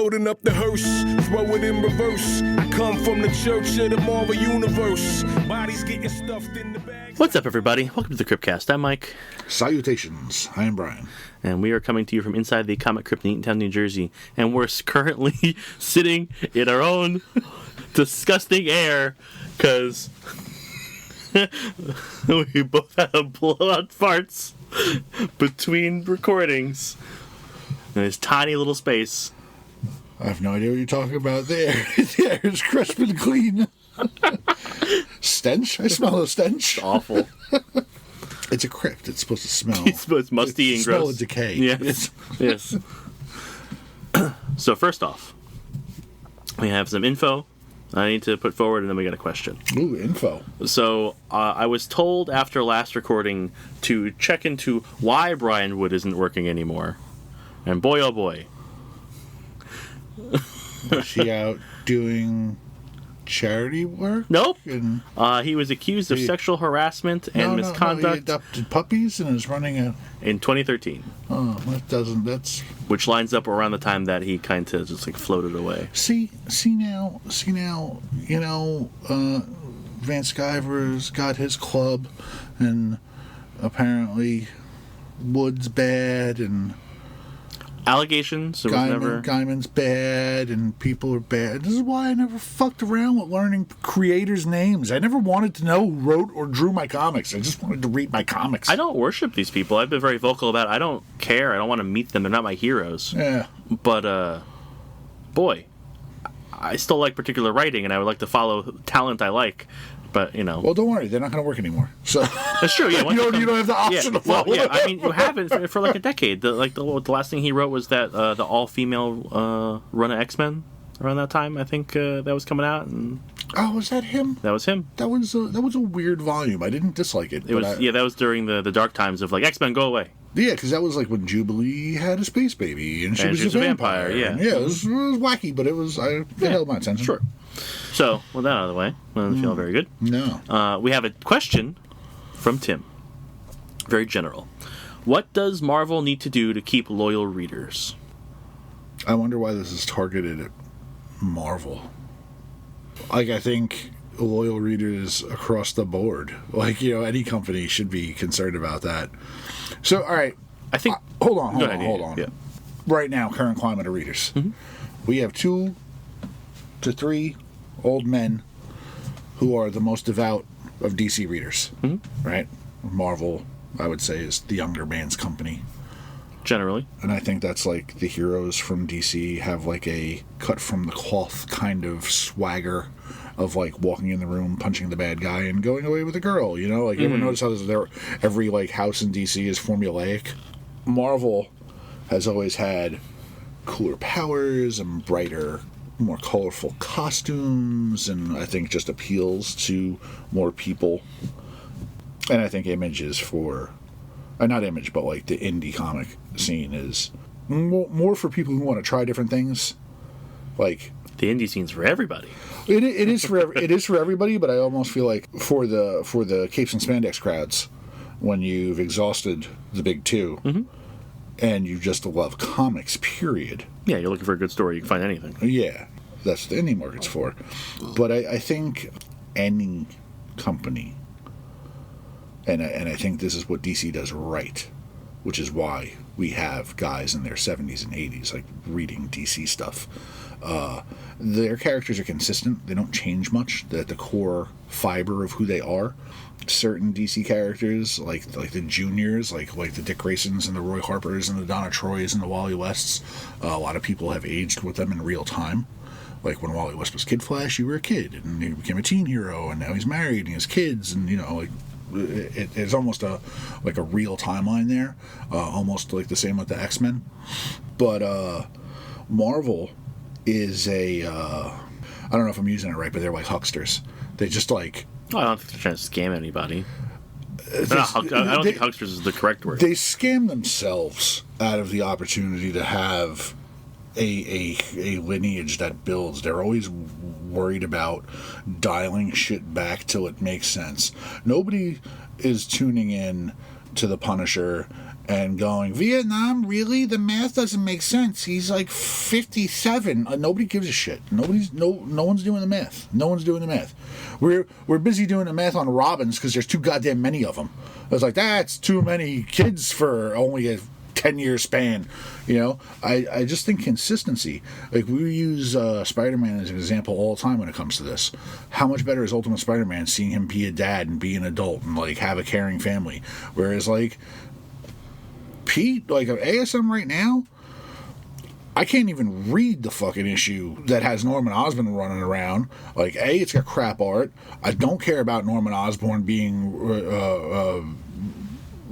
loading up the hearse, throw it in reverse. I come from the church of the Marvel Universe. Bodies getting stuffed in the bags. What's up, everybody? Welcome to the Cryptcast. I'm Mike. Salutations. I am Brian. And we are coming to you from inside the Comic Crypt in Eatontown, New Jersey. And we're currently sitting in our own disgusting air because we both have blowout farts between recordings in this tiny little space. I have no idea what you're talking about there. The air is crisp and clean. Stench? I smell a stench. It's awful. It's a crypt. It's supposed to smell. It's musty and gross. Smell of decay. Yes. Yes. So first off, we have some info I need to put forward, and then we got a question. Ooh, info. So I was told after last recording to check into why Brian Wood isn't working anymore. And boy, oh boy. Was she out doing charity work? Nope. And He was accused of sexual harassment and misconduct. No, he adopted puppies and is running a... In 2013. Oh, that's... Which lines up around the time that he kind of just like floated away. See now, you know, Vance Sciver's got his club, and apparently Wood's bad, and Allegations. Gaiman's bad, and people are bad. This is why I never fucked around with learning creators' names. I never wanted to know who wrote or drew my comics. I just wanted to read my comics. I don't worship these people. I've been very vocal about it. I don't care. I don't want to meet them. They're not my heroes. Yeah. But, boy, I still like particular writing, and I would like to follow talent I like. But, you know. Well, don't worry. They're not going to work anymore. So that's true, yeah. you don't have the option to follow. Well, yeah, I mean, you haven't for like a decade. The last thing he wrote was that the all-female run of X-Men around that time. I think that was coming out. And oh, was that him? That was him. That was a weird volume. I didn't dislike it. That was during the dark times of like X-Men go away. Yeah, because that was like when Jubilee had a space baby and she was a vampire. Yeah, it was wacky, but it held my attention. Sure. So, with that out of the way, I don't feel very good. No. We have a question from Tim. Very general. What does Marvel need to do to keep loyal readers? I wonder why this is targeted at Marvel. Like, I think loyal readers across the board, like, you know, any company should be concerned about that. So, all right. I think... hold on. Yeah. Right now, current climate of readers. Mm-hmm. We have 2 to 3 old men who are the most devout of DC readers, right? Marvel, I would say, is the younger man's company. Generally. And I think that's like the heroes from DC have like a cut from the cloth kind of swagger of like walking in the room, punching the bad guy, and going away with a girl, you know? Like, you ever notice how every like house in DC is formulaic? Marvel has always had cooler powers and brighter, more colorful costumes, and I think just appeals to more people. And I think Image is not Image, but like the indie comic scene is more for people who want to try different things. Like the indie scene's for everybody. It is for everybody, but I almost feel like for the capes and spandex crowds, when you've exhausted the big two, and you just love comics, period. Yeah, you're looking for a good story. You can find anything. Yeah, that's what the indie market's for. But I think any company, and I think this is what DC does right, which is why we have guys in their 70s and 80s like reading DC stuff. Their characters are consistent. They don't change much. They're at the core fiber of who they are. Certain DC characters, like the juniors, like the Dick Graysons and the Roy Harpers and the Donna Troys and the Wally Wests, a lot of people have aged with them in real time. Like when Wally West was Kid Flash, you were a kid, and he became a teen hero, and now he's married and he has kids, and you know, like it's almost a real timeline there, almost like the same with the X-Men. But Marvel is I don't know if I'm using it right, but they're like hucksters. They just like... Oh, I don't think they're trying to scam anybody. I don't think hucksters is the correct word. They scam themselves out of the opportunity to have a lineage that builds. They're always worried about dialing shit back till it makes sense. Nobody is tuning in to the Punisher and going, Vietnam, really? The math doesn't make sense. He's like 57. Nobody gives a shit. No one's doing the math. No one's doing the math. We're busy doing the math on Robins because there's too goddamn many of them. I was like, that's too many kids for only a 10-year span. I just think consistency. Like, we use Spider-Man as an example all the time when it comes to this. How much better is Ultimate Spider-Man seeing him be a dad and be an adult and like have a caring family, whereas like Pete, like ASM right now, I can't even read the fucking issue that has Norman Osborn running around. Like, it's got crap art. I don't care about Norman Osborn being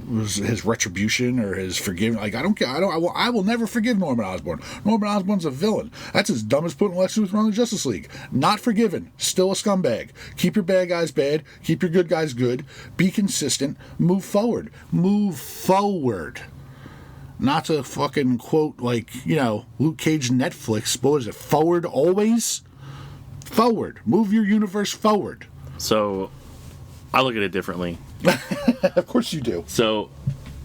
his retribution or his forgiveness. Like, I don't care. I will never forgive Norman Osborn. Norman Osborn's a villain. That's as dumb as putting Lex Luthor on the Justice League. Not forgiven. Still a scumbag. Keep your bad guys bad. Keep your good guys good. Be consistent. Move forward. Move forward. Not to fucking quote, like, Luke Cage Netflix. What is it? Forward always? Forward. Move your universe forward. So, I look at it differently. Of course you do. So,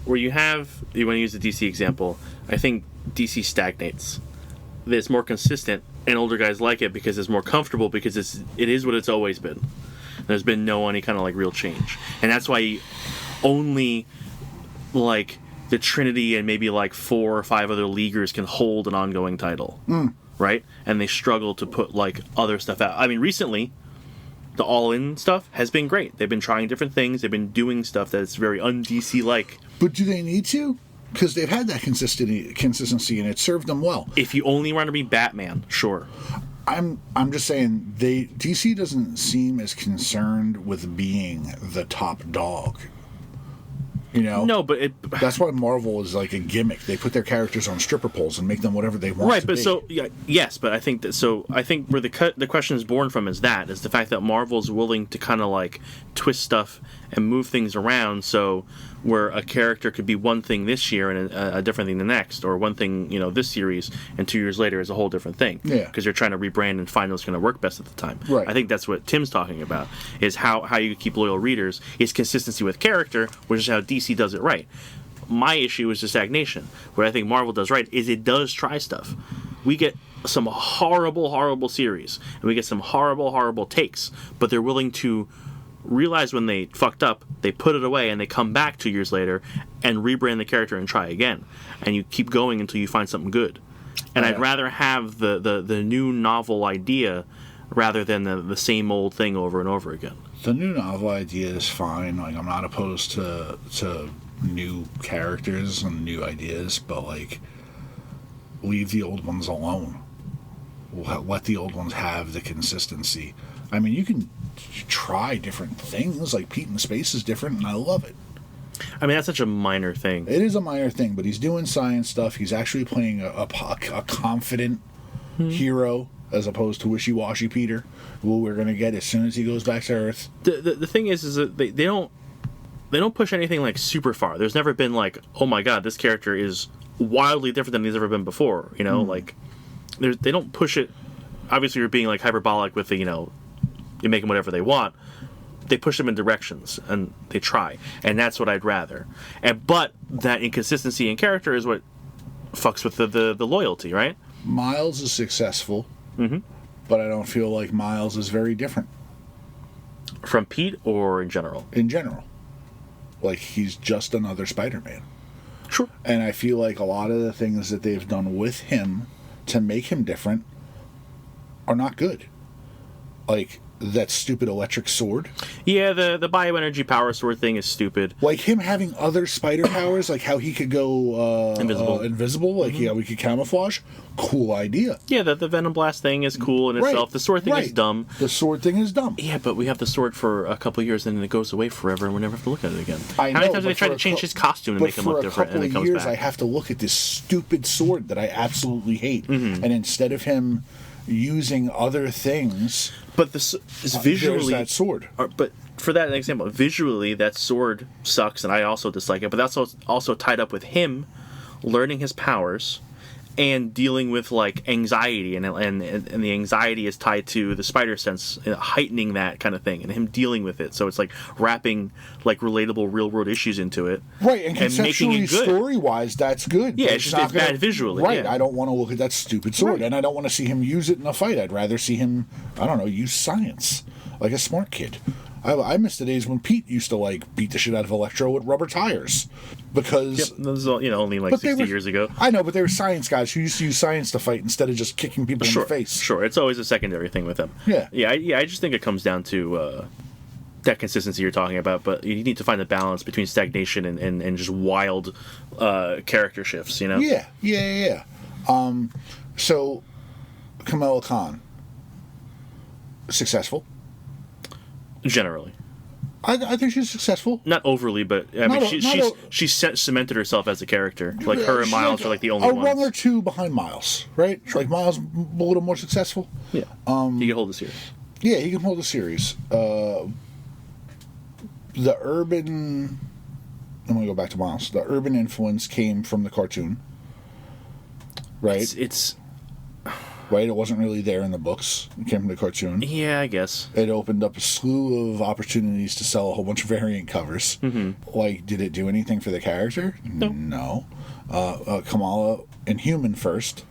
where you want to use the DC example, I think DC stagnates. It's more consistent, and older guys like it because it's more comfortable, because it is what it's always been. There's been no any kind of like real change, and that's why only like the Trinity and maybe like 4 or 5 other leaguers can hold an ongoing title, right? And they struggle to put like other stuff out. I mean, recently, the All-In stuff has been great. They've been trying different things. They've been doing stuff that's very un-DC-like. But do they need to? Because they've had that consistency, and it served them well. If you only want to be Batman, sure. I'm just saying, DC doesn't seem as concerned with being the top dog. No, but that's why Marvel is like a gimmick. They put their characters on stripper poles and make them whatever they want. Right, to but be. so yes, but I think that I think where the question is born from is the fact that Marvel's willing to kind of like twist stuff and move things around. So where a character could be one thing this year and a different thing the next, or one thing this series and 2 years later is a whole different thing. Yeah, because you're trying to rebrand and find what's going to work best at the time. Right. I think that's what Tim's talking about, is how you keep loyal readers is consistency with character, which is how DC does it right. My issue is the stagnation. What I think Marvel does right is it does try stuff. We get some horrible, horrible series, and we get some horrible, horrible takes, but they're willing to realize when they fucked up, they put it away, and they come back 2 years later and rebrand the character and try again. And you keep going until you find something good. And I'd rather have the new novel idea rather than the same old thing over and over again. The new novel idea is fine. Like, I'm not opposed to new characters and new ideas, but like, leave the old ones alone. Let the old ones have the consistency. I mean, you can try different things. Like, Pete in Space is different, and I love it. I mean, that's such a minor thing. It is a minor thing, but he's doing science stuff. He's actually playing a confident hero, as opposed to wishy-washy Peter, who we're going to get as soon as he goes back to Earth. The thing is that they don't push anything like super far. There's never been like, oh my god, this character is wildly different than he's ever been before. Like, they don't push it. Obviously, you're being like hyperbolic with the, you make them whatever they want. They push them in directions, and they try, and that's what I'd rather. But that inconsistency in character is what fucks with the loyalty, right? Miles is successful, but I don't feel like Miles is very different. From Pete, or in general? In general. Like, he's just another Spider-Man. Sure. And I feel like a lot of the things that they've done with him to make him different are not good. Like, that stupid electric sword. Yeah, the bioenergy power sword thing is stupid. Like, him having other spider powers, like how he could go invisible, like we could camouflage. Cool idea. Yeah, the Venom Blast thing is cool in itself. The sword thing is dumb. The sword thing is dumb. Yeah, but we have the sword for a couple of years, and then it goes away forever, and we never have to look at it again. How many times have they tried to change his costume to make him look different, and it comes back? For a couple of years, I have to look at this stupid sword that I absolutely hate, and instead of him using other things, but this is visually that sword. But for that example, visually that sword sucks, and I also dislike it. But that's also tied up with him learning his powers and dealing with like anxiety, and the anxiety is tied to the spider sense, heightening that kind of thing, and him dealing with it. So it's like wrapping like relatable real world issues into it, right? And making conceptually, it good. story wise, that's good. Yeah, but it's just bad visually. Right. Yeah. I don't want to look at that stupid sword, and I don't want to see him use it in a fight. I'd rather see him, I don't know, use science like a smart kid. I miss the days when Pete used to like beat the shit out of Electro with rubber tires, because Yep, this is all, only like 60 years ago. I know, but they were science guys who used to use science to fight instead of just kicking people in the face. Sure, it's always a secondary thing with them. Yeah. I just think it comes down to that consistency you're talking about, but you need to find the balance between stagnation and just wild character shifts, Yeah. So, Kamala Khan, successful? Generally. I think she's successful. Not overly, but I mean, she's cemented herself as a character. Like her and Miles are like the only ones. A rung or two behind Miles, right? Like Miles a little more successful. Yeah. He can hold the series. Yeah, he can hold the series. The urban. I'm gonna go back to Miles. The urban influence came from the cartoon, right? It's right. It wasn't really there in the books. It came from the cartoon. Yeah, I guess. It opened up a slew of opportunities to sell a whole bunch of variant covers. Mm-hmm. Like, did it do anything for the character? No. Kamala Inhuman first,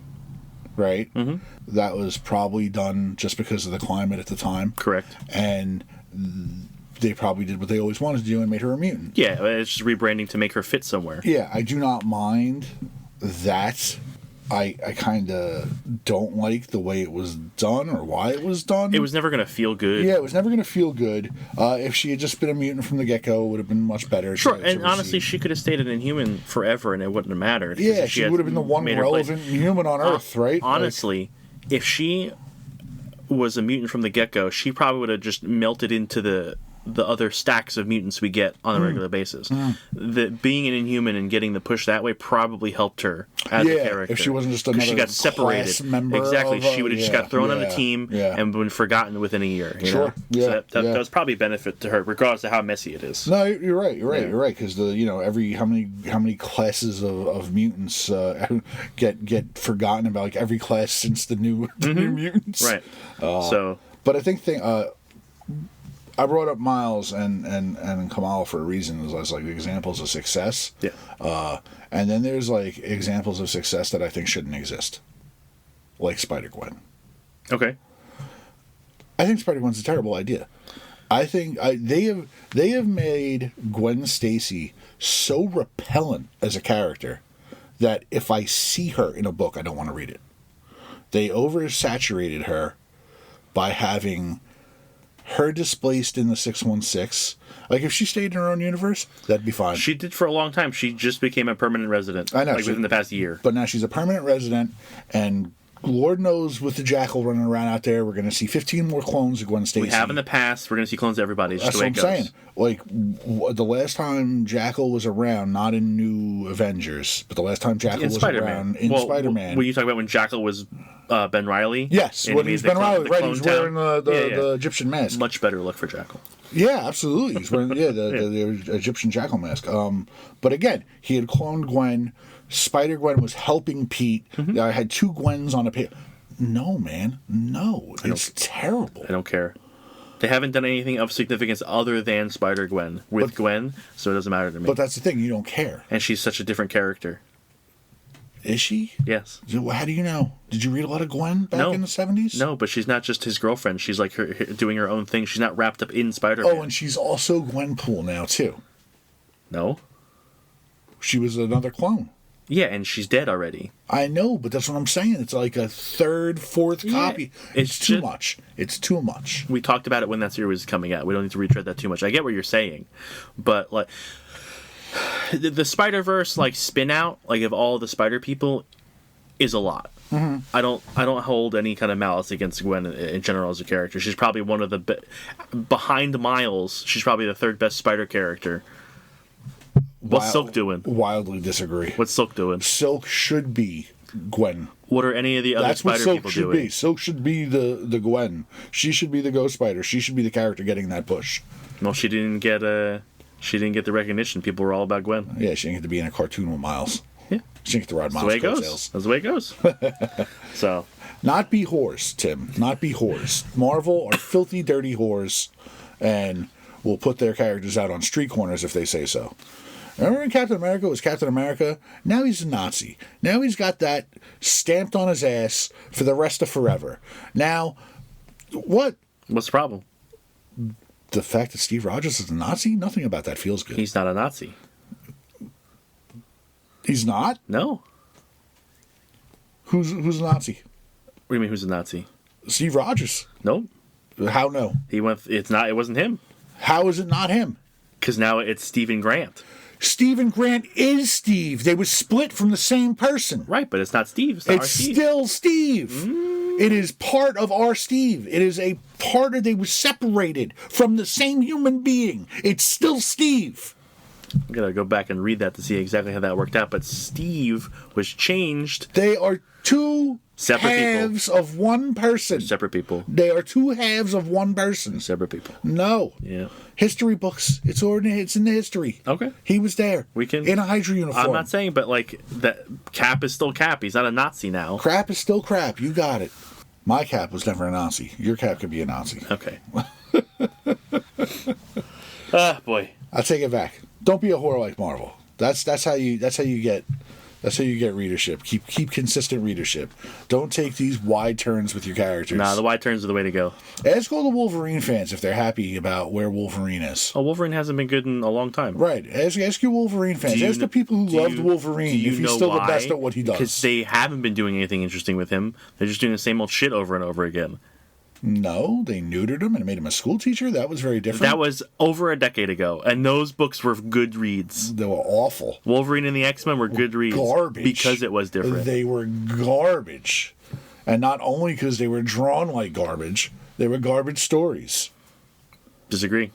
right? Mm-hmm. That was probably done just because of the climate at the time. Correct. And they probably did what they always wanted to do and made her a mutant. Yeah, it's just rebranding to make her fit somewhere. Yeah, I do not mind that. I kind of don't like the way it was done or why it was done. It was never going to feel good. Yeah, it was never going to feel good. If she had just been a mutant from the get-go, it would have been much better. Sure, and honestly, she could have stayed an Inhuman forever and it wouldn't have mattered. Yeah, she would have been the one relevant human on Earth, right? Honestly, if she was a mutant from the get-go, she probably would have just melted into the other stacks of mutants we get on a regular basis. The being an Inhuman and getting the push that way probably helped her as a character. If she wasn't just another she got separated. class member Exactly. She would have just got thrown on a team and been forgotten within a year. You know? Yeah. So that was probably a benefit to her, regardless of how messy it is. No, you're right. You're right. Because every how many classes of mutants get forgotten about? Like every class since the new mutants. Right. But I think I brought up Miles and Kamala for a reason. As like examples of success. Yeah. And then there's like examples of success that I think shouldn't exist, like Spider-Gwen. Okay. I think Spider-Gwen's a terrible idea. I think they have made Gwen Stacy so repellent as a character that if I see her in a book, I don't want to read it. They oversaturated her by having her displaced in the 616. Like, if she stayed in her own universe, that'd be fine. She did for a long time. She just became a permanent resident. I know. Within the past year. But now she's a permanent resident, and Lord knows with the Jackal running around out there, we're going to see 15 more clones of Gwen Stacy. We have in the past. We're going to see clones of everybody. It's That's just the what way I'm it goes. saying. Like, the last time Jackal was around, not in New Avengers, but the last time Jackal was around in Spider-Man. When you talk about when Jackal was Ben Reilly? Yes, when he was Ben Reilly, right? He was wearing the Egyptian mask. Much better look for Jackal. Yeah, absolutely. He's wearing the Egyptian Jackal mask. But again, he had cloned Gwen. Spider-Gwen was helping Pete. I had two Gwens on a page. No, man. No. It's terrible. I don't care. They haven't done anything of significance other than Spider-Gwen with Gwen, so it doesn't matter to me. But that's the thing. You don't care. And she's such a different character. Is she? Yes. How do you know? Did you read a lot of Gwen back in the 70s? No, but she's not just his girlfriend. She's like her doing her own thing. She's not wrapped up in Spider-Man. Oh, and she's also Gwenpool now, too. No. She was another clone. Yeah, and she's dead already. I know, but that's what I'm saying. It's like a third, fourth copy. It's too much. It's too much. We talked about it when that series was coming out. We don't need to retread that too much. I get what you're saying, but like the Spider-Verse like spin out like of all the Spider people is a lot. I don't hold any kind of malice against Gwen in general as a character. She's probably one of the behind Miles. She's probably the third best Spider character. What's Silk doing? Wildly disagree. What's Silk doing? Silk should be Gwen. What are any of the other Spider people doing? Be. Silk should be the Gwen. She should be the Ghost Spider. She should be the character getting that push. Well, she didn't get the recognition. People were all about Gwen. Yeah, she didn't get to be in a cartoon with Miles. Yeah. She gets to ride That's the way mom's it goes. coattails. That's the way it goes. So, Not be whores, Tim. Not be whores. Marvel are filthy, dirty whores, and will put their characters out on street corners if they say so. Remember when Captain America was Captain America? Now he's a Nazi. Now he's got that stamped on his ass for the rest of forever. Now, what? what's the problem? The fact that Steve Rogers is a Nazi? Nothing about that feels good. He's not a Nazi. He's not? No. Who's a Nazi? What do you mean, who's a Nazi? Steve Rogers. Nope. How no? He went. It's not. It wasn't him. How is it not him? Because now it's Stephen Grant. Stephen Grant is Steve. They were split from the same person. Right, but it's not Steve. It's not our It's Steve. still Steve. It is part of our Steve. It is a part of, they were separated from the same human being. It's still Steve. I'm gonna go back and read that to see exactly how that worked out. But Steve was changed. They are two Separate people. halves of one person. Separate people. They are two halves of one person. Separate people. No. Yeah. History books. It's in the history. Okay. He was there. We can. In a Hydra uniform. I'm not saying, but like that Cap is still Cap. He's not a Nazi now. Crap is still crap. You got it. My Cap was never a Nazi. Your Cap could be a Nazi. Okay. Ah, boy. I take it back. Don't be a whore like Marvel. That's how you get readership. Keep consistent readership. Don't take these wide turns with your characters. Nah, the wide turns are the way to go. Ask all the Wolverine fans if they're happy about where Wolverine is. Oh, Wolverine hasn't been good in a long time. Right. Ask your Wolverine fans. Ask the people who loved Wolverine if he's still the best at what he does. Because they haven't been doing anything interesting with him. They're just doing the same old shit over and over again. No, they neutered him and made him a school teacher. That was very different. That was over a decade ago, and those books were good reads. They were awful. Wolverine and the X-Men were good reads. Garbage. Because it was different. They were garbage. And not only because they were drawn like garbage, they were garbage stories. Disagree.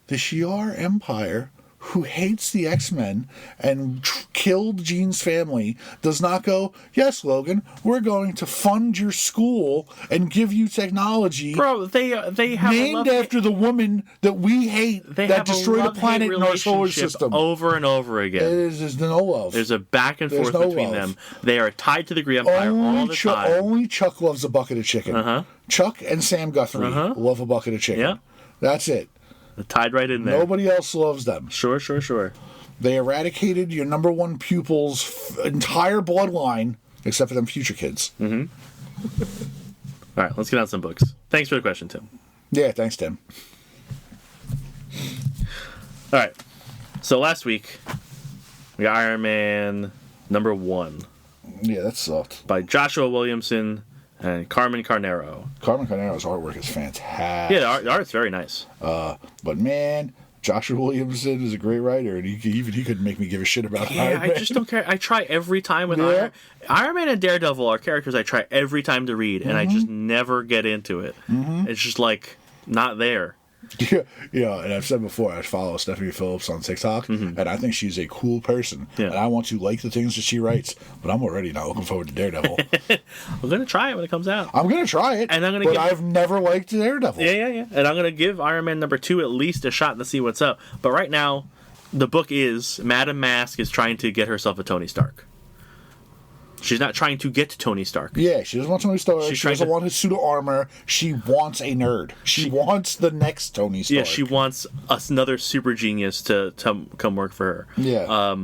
The Shi'ar Empire, who hates the X-Men and killed Jean's family, does not go, yes, Logan, we're going to fund your school and give you technology. Bro, they have named after the woman that we hate they that have destroyed a planet in our solar relationship system. over and over again. There's no love. There's a back and There's forth no between love. them. They are tied to the Green Empire all the time. Only Chuck loves a bucket of chicken. Uh-huh. Chuck and Sam Guthrie love a bucket of chicken. Yeah. That's it. They're tied right in there. Nobody else loves them. Sure. They eradicated your number one pupil's entire bloodline, except for them future kids. Mm-hmm. All right, let's get on some books. Thanks for the question, Tim. Yeah, thanks, Tim. All right. So last week, we got Iron Man #1 Yeah, that sucked. by Joshua Williamson and Carmen Carnero. Carmen Carnero's artwork is fantastic. Yeah, the art's very nice. But man, Joshua Williamson is a great writer, and he could make me give a shit about Iron Man. I just don't care. I try every time with Iron Man and Daredevil are characters I try every time to read, and I just never get into it. It's just like not there. Yeah, and I've said before, I follow Stephanie Phillips on TikTok, and I think she's a cool person, and I want to like the things that she writes, but I'm already not looking forward to Daredevil. I'm gonna try it when it comes out. I'm gonna try it, and I'm gonna. But I've never liked Daredevil. Yeah. And I'm gonna give Iron Man #2 at least a shot to see what's up. But right now, the book is Madame Mask is trying to get herself a Tony Stark. She's not trying to get Tony Stark. Yeah, she doesn't want Tony Stark. She doesn't want his suit of armor. She wants a nerd. She wants the next Tony Stark. Yeah, she wants another super genius to come work for her. Yeah.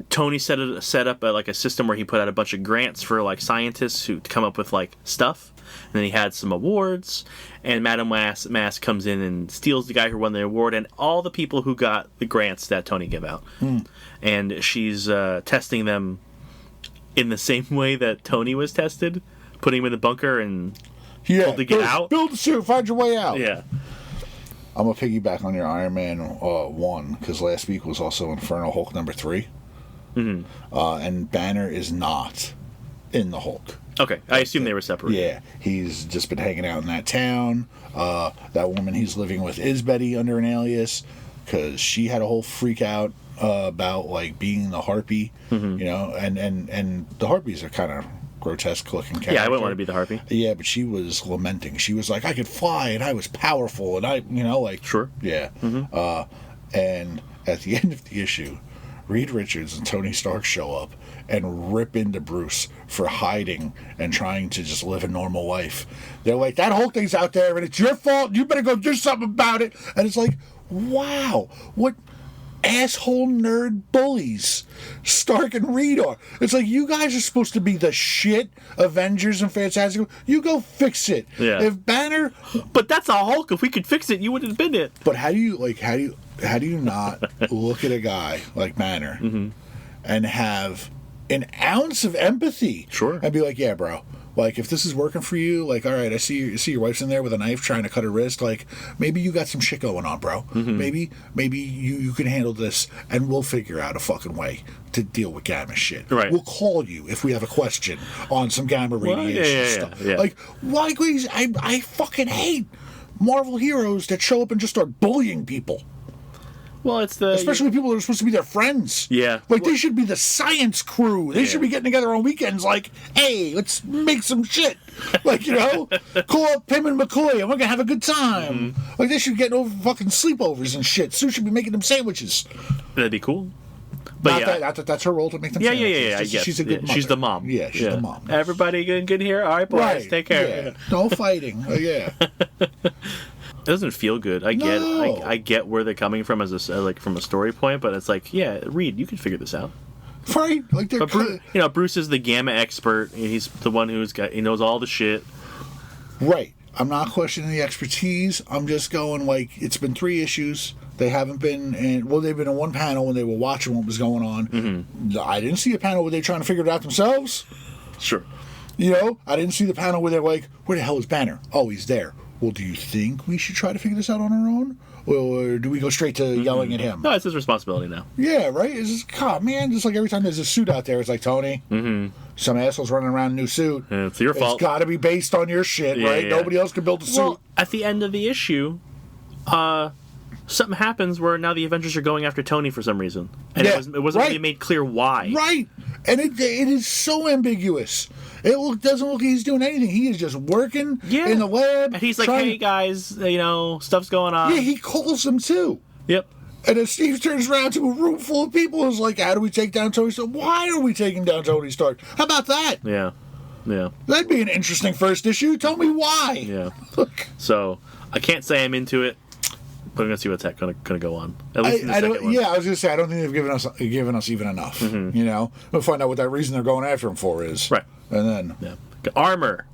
Tony set up a system where he put out a bunch of grants for like scientists who come up with like stuff. And then he had some awards, and Madame Mask comes in and steals the guy who won the award and all the people who got the grants that Tony gave out. And she's testing them in the same way that Tony was tested, putting him in the bunker and told to get out. Build the suit, find your way out. Yeah. I'm going to piggyback on your Iron Man 1, because last week was also Infernal Hulk #3. And Banner is not in the Hulk. Okay, I assume they were separated. Yeah, he's just been hanging out in that town. That woman he's living with is Betty under an alias, because she had a whole freak out about like being the Harpy, you know, and the Harpies are kind of grotesque looking character. Yeah, I wouldn't want to be the Harpy. Yeah, but she was lamenting. She was like, I could fly and I was powerful and I, you know, like sure, yeah. And at the end of the issue, Reed Richards and Tony Stark show up and rip into Bruce for hiding and trying to just live a normal life. They're like, that whole thing's out there and it's your fault. You better go do something about it. And it's like, wow, what asshole nerd bullies Stark and Reed are. It's like, you guys are supposed to be the shit Avengers and Fantastic. You go fix it. Yeah. If Banner, But that's a Hulk. If we could fix it, you wouldn't have been it. but how do you not look at a guy like Banner and have an ounce of empathy? Sure. And be like, yeah, bro. Like, if this is working for you, like, all right, I see your wife's in there with a knife trying to cut her wrist. Like, maybe you got some shit going on, bro. Maybe you can handle this, and we'll figure out a fucking way to deal with gamma shit. Right. We'll call you if we have a question on some gamma radiation stuff. Yeah. Like, why? I fucking hate Marvel heroes that show up and just start bullying people. Well, it's the... Especially people that are supposed to be their friends. Yeah. Like, they should be the science crew. They should be getting together on weekends like, hey, let's make some shit. Like, you know, call up Pim and McCoy and we're going to have a good time. Like, they should get over fucking sleepovers and shit. Sue should be making them sandwiches. That'd be cool. But Not that that's her role to make them Yeah, sandwiches. I guess. She's a good mother. She's the mom. Yeah, she's the mom. Everybody good here? All right, boys, Right. take care. Yeah. No fighting. Yeah. It doesn't feel good. I get No. I get where they're coming from as from a story point, but it's like, yeah, Reed, you can figure this out. Right? Like, they're... But Bruce is the gamma expert. He's the one he knows all the shit. Right. I'm not questioning the expertise. I'm just going, like, it's been 3 issues. They haven't been they've been in one panel when they were watching what was going on. I didn't see a panel where they're trying to figure it out themselves. Sure. You know, I didn't see the panel where they're like, where the hell is Banner? Oh, he's there. Well, do you think we should try to figure this out on our own? Or do we go straight to yelling at him? No, it's his responsibility now. Yeah, right? It's just, God, man, just like every time there's a suit out there, it's like, Tony, some asshole's running around in a new suit. It's your fault. It's got to be based on your shit, right? Yeah. Nobody else can build a suit. Well, at the end of the issue, something happens where now the Avengers are going after Tony for some reason. And it wasn't really made clear why. Right. And it is so ambiguous. Doesn't look like he's doing anything. He is just working in the lab. And he's like, hey, guys, stuff's going on. Yeah, he calls them too. Yep. And then Steve turns around to a room full of people and is like, how do we take down Tony Stark? Why are we taking down Tony Stark? How about that? Yeah. Yeah. That'd be an interesting first issue. Tell me why. Yeah. So, I can't say I'm into it, but I'm going to see what's going to go on. At least in the second one. Yeah, I was going to say, I don't think they've given us even enough. You know? We'll find out what that reason they're going after him for is. Right. And then... Armor.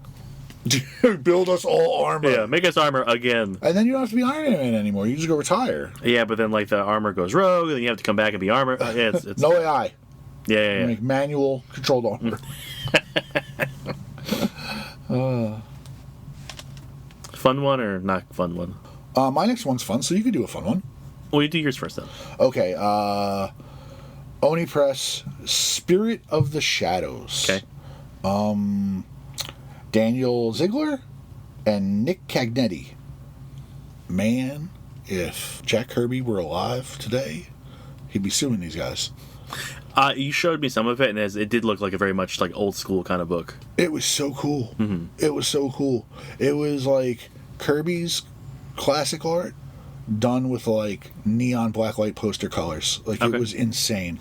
Build us all armor. Yeah, make us armor again. And then you don't have to be Iron Man anymore. You just go retire. Yeah, but then like the armor goes rogue, and then you have to come back and be armor. Yeah, it's no AI. Yeah. Make manual controlled armor. Fun one or not fun one? My next one's fun, so you could do a fun one. Well, you do yours first then. Okay. Oni Press, Spirit of the Shadows. Okay. Daniel Ziegler and Nick Cagnetti. Man, if Jack Kirby were alive today, he'd be suing these guys. You showed me some of it, and it did look like a very much like old school kind of book. It was so cool. It was so cool. It was like Kirby's classic art done with like neon blacklight poster colors. Like It was insane.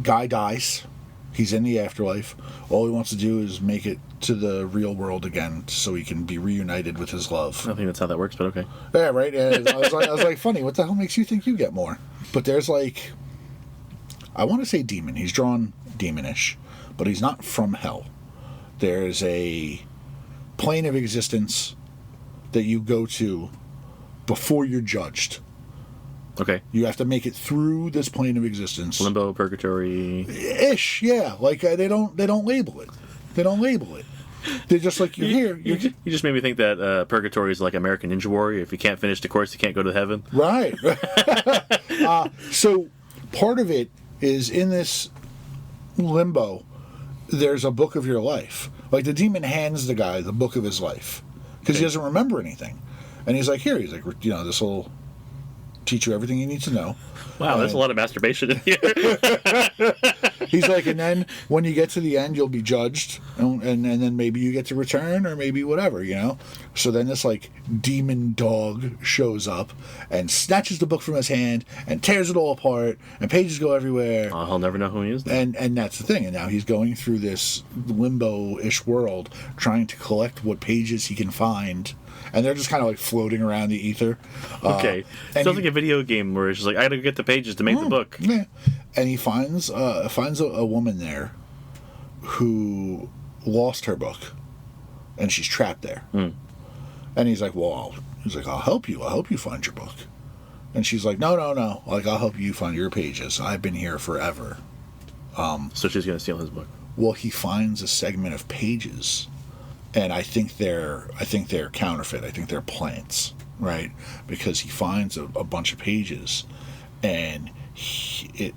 Guy dies. He's in the afterlife. All he wants to do is make it to the real world again so he can be reunited with his love. I don't think that's how that works, but okay. Yeah, right? And I was like, funny, what the hell makes you think you get more? But there's like, I want to say demon. He's drawn demonish, but he's not from hell. There's a plane of existence that you go to before you're judged. Okay. You have to make it through this plane of existence. Limbo, purgatory. Ish, yeah. Like they don't label it. They don't label it. They're just like, you're here. You just made me think that purgatory is like American Ninja Warrior. If you can't finish the course, you can't go to heaven. Right. So part of it is in this limbo, there's a book of your life. Like the demon hands the guy the book of his life because he doesn't remember anything. And he's like, here. He's like, this will teach you everything you need to know. Wow, there's a lot of masturbation in here. He's like, and then when you get to the end, you'll be judged, and then maybe you get to return, or maybe whatever, you know? So then this, like, demon dog shows up and snatches the book from his hand and tears it all apart, and pages go everywhere. Oh, he'll never know who he is then. And that's the thing. And now he's going through this limbo-ish world, trying to collect what pages he can find. And they're just kind of like floating around the ether. Okay. Sounds like a video game where it's just like, I gotta get the pages to make the book. Yeah. And he finds a woman there who lost her book. And she's trapped there. And he's like, well, I'll help you. I'll help you find your book. And she's like, no. Like, I'll help you find your pages. I've been here forever. So she's gonna steal his book. Well, he finds a segment of pages. And I think they're counterfeit. I think they're plants, right? Because he finds a bunch of pages, and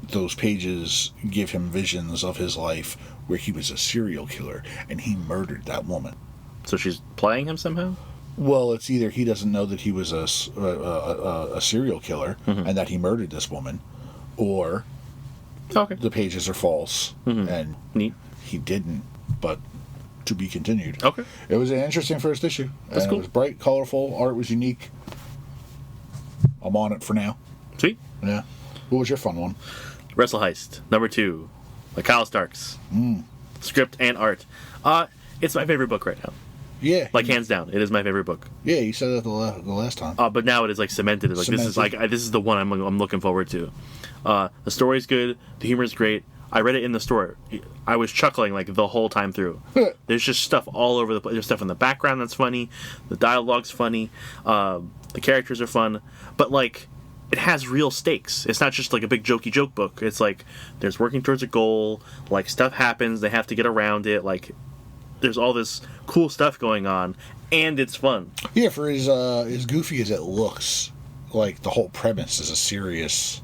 those pages give him visions of his life where he was a serial killer and he murdered that woman. So she's playing him somehow? Well, it's either he doesn't know that he was a serial killer and that he murdered this woman, or the pages are false and Neat. he didn't. But to be continued. Okay. It was an interesting first issue. That's cool. It was bright, colorful, art was unique. I'm on it for now. Sweet. Yeah. What was your fun one? Wrestle Heist, #2. By Kyle Starks. Script and art. It's my favorite book right now. Yeah. Like, hands down, it is my favorite book. Yeah, you said that the last time. But now it is like cemented. Like, this is the one I'm looking forward to. The story's good. The humor's great. I read it in the store. I was chuckling like the whole time through. There's just stuff all over the place. There's stuff in the background that's funny. The dialogue's funny. The characters are fun. But like, it has real stakes. It's not just like a big jokey joke book. It's like there's working towards a goal. Like, stuff happens. They have to get around it. Like, there's all this cool stuff going on, and it's fun. Yeah, for as goofy as it looks, like the whole premise is a serious.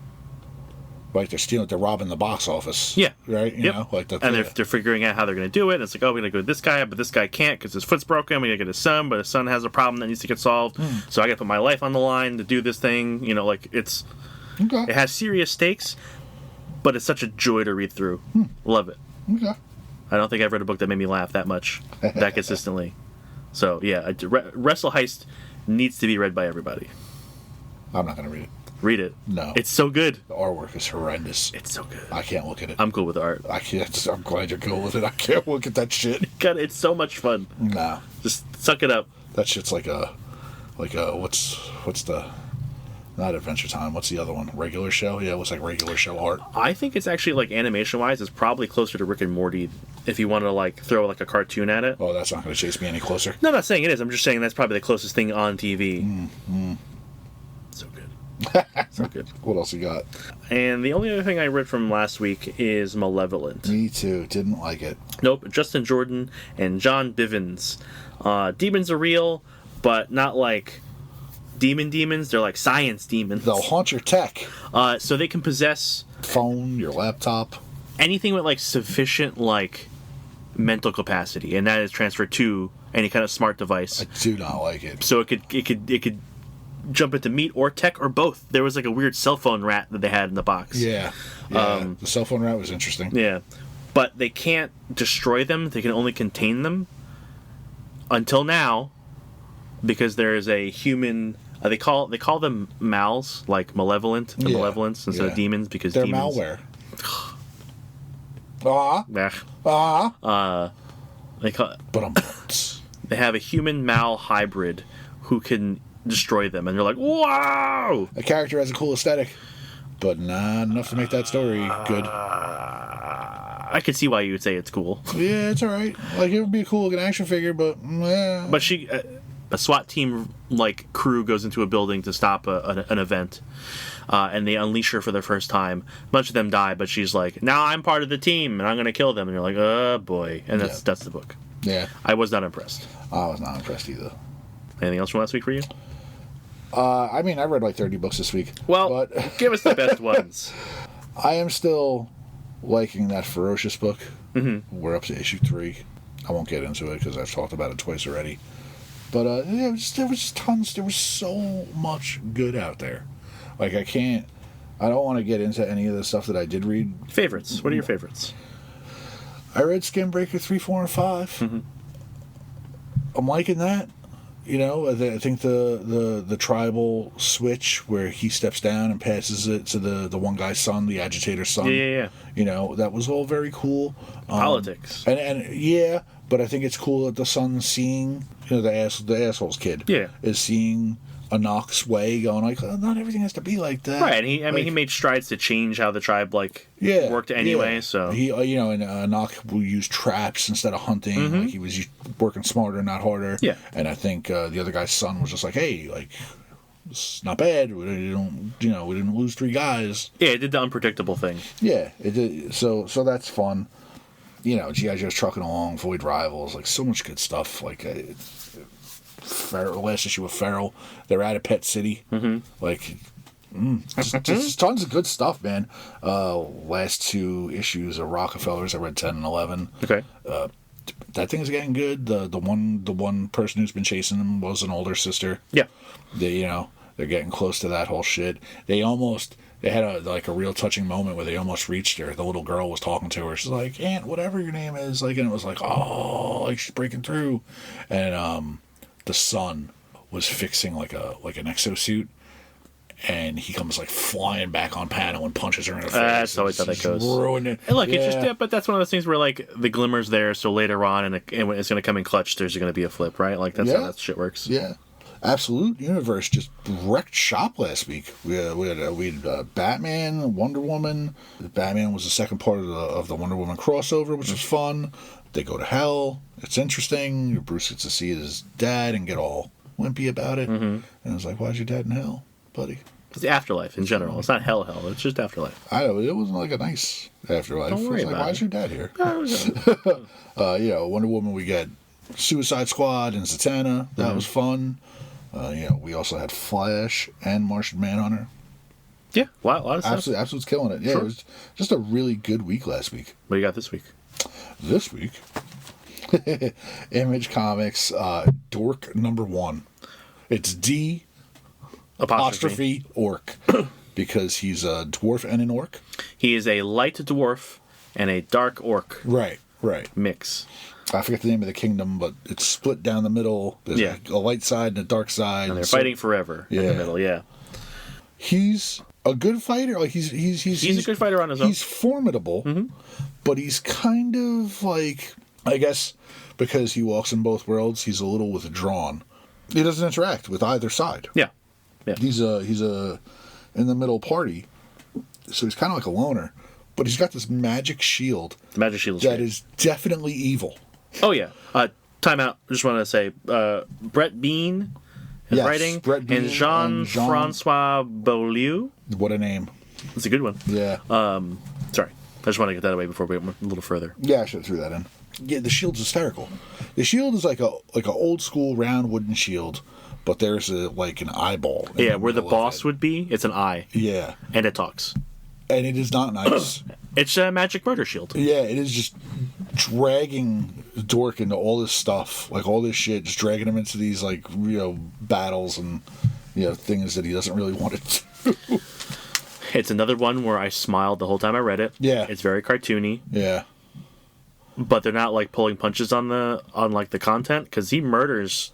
Like, they're robbing the box office. Yeah. Right? You know? Like and they're figuring out how they're going to do it. And it's like, oh, we're going to go to this guy, but this guy can't because his foot's broken. We're going to get his son, but his son has a problem that needs to get solved. So I got to put my life on the line to do this thing. You know, like, it has serious stakes, but it's such a joy to read through. Love it. Okay. I don't think I've read a book that made me laugh that much, that consistently. So, yeah, Wrestle Heist needs to be read by everybody. I'm not going to read it. Read it. No. It's so good. The artwork is horrendous. It's so good. I can't look at it. I'm cool with the art. I can't. I'm glad you're cool with it. I can't look at that shit. God, it's so much fun. Nah. Just suck it up. That shit's like a what's the, not Adventure Time, what's the other one? Regular Show? Yeah, it looks like regular show art. I think it's actually, like, animation-wise, it's probably closer to Rick and Morty if you want to, like, throw, like, a cartoon at it. Oh, that's not going to chase me any closer. No, I'm not saying it is. I'm just saying that's probably the closest thing on TV. So good. So good. What else you got? And the only other thing I read from last week is Malevolent. Me too. Didn't like it. Nope. Justin Jordan and John Bivens. Demons are real, but not like demons. They're like science demons. They'll haunt your tech. So they can possess phone, your laptop, anything with like sufficient like mental capacity, and that is transferred to any kind of smart device. I do not like it. So it could jump into meat or tech or both. There was like a weird cell phone rat that they had in the box. Yeah. The cell phone rat was interesting. Yeah. But they can't destroy them. They can only contain them. Until now, because there is a human... they call them mals, like malevolent and malevolence instead of demons, because they're demons... malware. They call... But they have a human-mal hybrid who can destroy them, and they're like, wow! A character has a cool aesthetic, but not enough to make that story good. I could see why you would say it's cool. Yeah, it's alright. Like, it would be a cool looking action figure, but But she, a SWAT team like crew goes into a building to stop an event, and they unleash her for the first time. A bunch of them die, but she's like, now I'm part of the team, and I'm going to kill them. And you're like, oh boy. And that's the book. Yeah. I was not impressed. I was not impressed either. Anything else from last week for you? I mean, I read like 30 books this week. Well, but give us the best ones. I am still liking that Ferocious book. Mm-hmm. We're up to issue 3. I won't get into it because I've talked about it twice already. But there was just tons. There was so much good out there. Like, I don't want to get into any of the stuff that I did read. Favorites. What are your favorites? I read Skinbreaker 3, 4, and 5. Mm-hmm. I'm liking that. You know, I think the tribal switch where he steps down and passes it to the one guy's son, the agitator's son. Yeah. You know, that was all very cool. Politics. And yeah, but I think it's cool that the son's seeing, you know, the asshole's kid. Yeah. Is seeing Anok's way, going like, oh, not everything has to be like that. Right, and he made strides to change how the tribe worked anyway. Yeah. So he, you know, and Anok will use traps instead of hunting. Mm-hmm. Like, he was working smarter, not harder. Yeah. And I think the other guy's son was just like, hey, like, it's not bad. We didn't lose 3 guys. Yeah, it did the unpredictable thing. Yeah, it did. So that's fun. You know, G.I. Joe's trucking along, Void Rivals, like, so much good stuff. Like, last issue of Feral, they're at a Pet City. Mm-hmm. Like, just tons of good stuff, man. Last 2 issues of Rockefellers, I read 10 and 11. Okay. That thing's getting good. The one person who's been chasing them was an older sister. Yeah. They're getting close to that whole shit. They had a real touching moment where they almost reached her. The little girl was talking to her. She's like, Aunt, whatever your name is, like, and it was like, oh, like, she's breaking through. And the son was fixing like an exosuit, and he comes like flying back on panel and punches her in the face. That's always how that goes. Ruined it. And look, it's just but that's one of those things where like the glimmer's there, so later on, and it's going to come in clutch. There's going to be a flip, right? Like that's how that shit works. Yeah. Absolute Universe just wrecked shop last week. We had Batman, Wonder Woman. Batman was the second part of the Wonder Woman crossover, which was fun. They go to hell. It's interesting. Bruce gets to see his dad and get all wimpy about it. Mm-hmm. And I was like, why's your dad in hell, buddy? It's the afterlife in general. It's not hell. It's just afterlife. I know. It wasn't like a nice afterlife. Don't worry I was like, why's your dad here? Wonder Woman, we got Suicide Squad and Zatanna. That was fun. We also had Flash and Martian Manhunter. Yeah, a lot of stuff. Absolute's killing it. Yeah, sure. It was just a really good week last week. What do you got this week? This week, Image Comics, Dork #1. It's D apostrophe orc because he's a dwarf and an orc. He is a light dwarf and a dark orc. Right. Mix. I forget the name of the kingdom, but it's split down the middle. There's a light side and a dark side. And they're fighting forever in the middle, yeah. He's a good fighter. Like he's a good fighter on his own. He's formidable, but he's kind of like, I guess, because he walks in both worlds, he's a little withdrawn. He doesn't interact with either side. Yeah. He's a in the middle party, so he's kind of like a loner. But he's got this magic shield. The magic shield is definitely evil. Oh yeah. Time out. Just want to say, Brett Bean is writing, Brett Bean and Jean-Francois Beaulieu. What a name! That's a good one. Yeah. Sorry, I just want to get that away before we went a little further. Yeah, I should have threw that in. Yeah, the shield's hysterical. The shield is like a old school round wooden shield, but there's an eyeball. Yeah, where the boss would be, it's an eye. Yeah, and it talks. And it is not nice. It's a magic murder shield. Yeah, it is just dragging Dork into all this stuff, like all this shit, just dragging him into these battles and things that he doesn't really want to do. It's another one where I smiled the whole time I read it. Yeah, it's very cartoony. Yeah, but they're not like pulling punches on the content because he murders.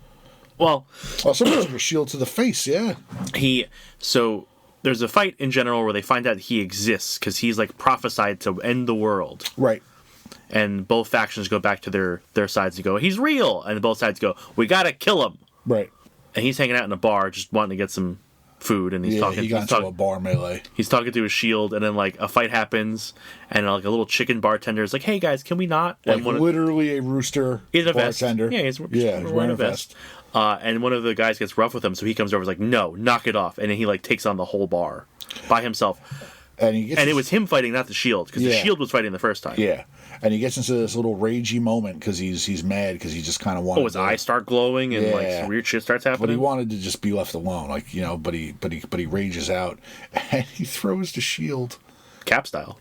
Well, sometimes a shield to the face. Yeah, there's a fight in general where they find out he exists because he's like prophesied to end the world. Right. And both factions go back to their sides and go, he's real. And both sides go, we gotta kill him. Right. And he's hanging out in a bar just wanting to get some food. And he got into a bar melee. He's talking to his shield, and then like a fight happens, and like a little chicken bartender is like, hey guys, can we not? Like literally a rooster bartender. Yeah, he's wearing a vest. And one of the guys gets rough with him, so he comes over and is like, no, knock it off. And then he like takes on the whole bar by himself. And it was him fighting, not the shield, because the shield was fighting the first time. Yeah. And he gets into this little ragey moment because he's mad because he just kind of wanted. His eyes start glowing and like some weird shit starts happening. But he wanted to just be left alone, But he rages out and he throws the shield, Cap style,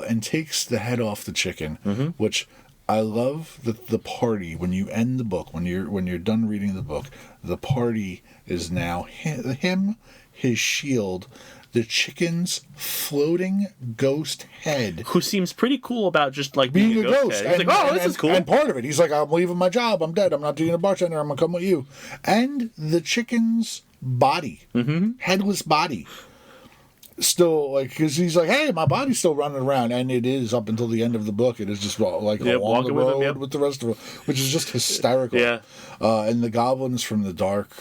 and takes the head off the chicken, which I love the party when you end the book, when you're done reading the book. The party is now him, his shield, the chicken's floating ghost head, who seems pretty cool about just like being a ghost. He's like, oh, this is cool. And part of it, he's like, I'm leaving my job. I'm dead. I'm not doing a bartender. I'm gonna come with you. And the chicken's body, headless body. Still, like, because he's like, hey, my body's still running around, and it is up until the end of the book. It is just like along the road with the rest of it, which is just hysterical. Yeah. And the goblins from the dark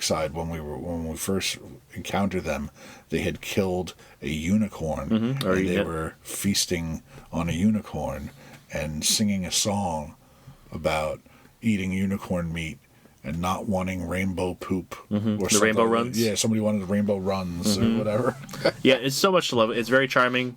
side, when we first encountered them, they had killed a unicorn, and they were feasting on a unicorn and singing a song about eating unicorn meat and not wanting rainbow poop. Or the rainbow runs? Yeah, somebody wanted the rainbow runs or whatever. Yeah, it's so much to love. It's very charming.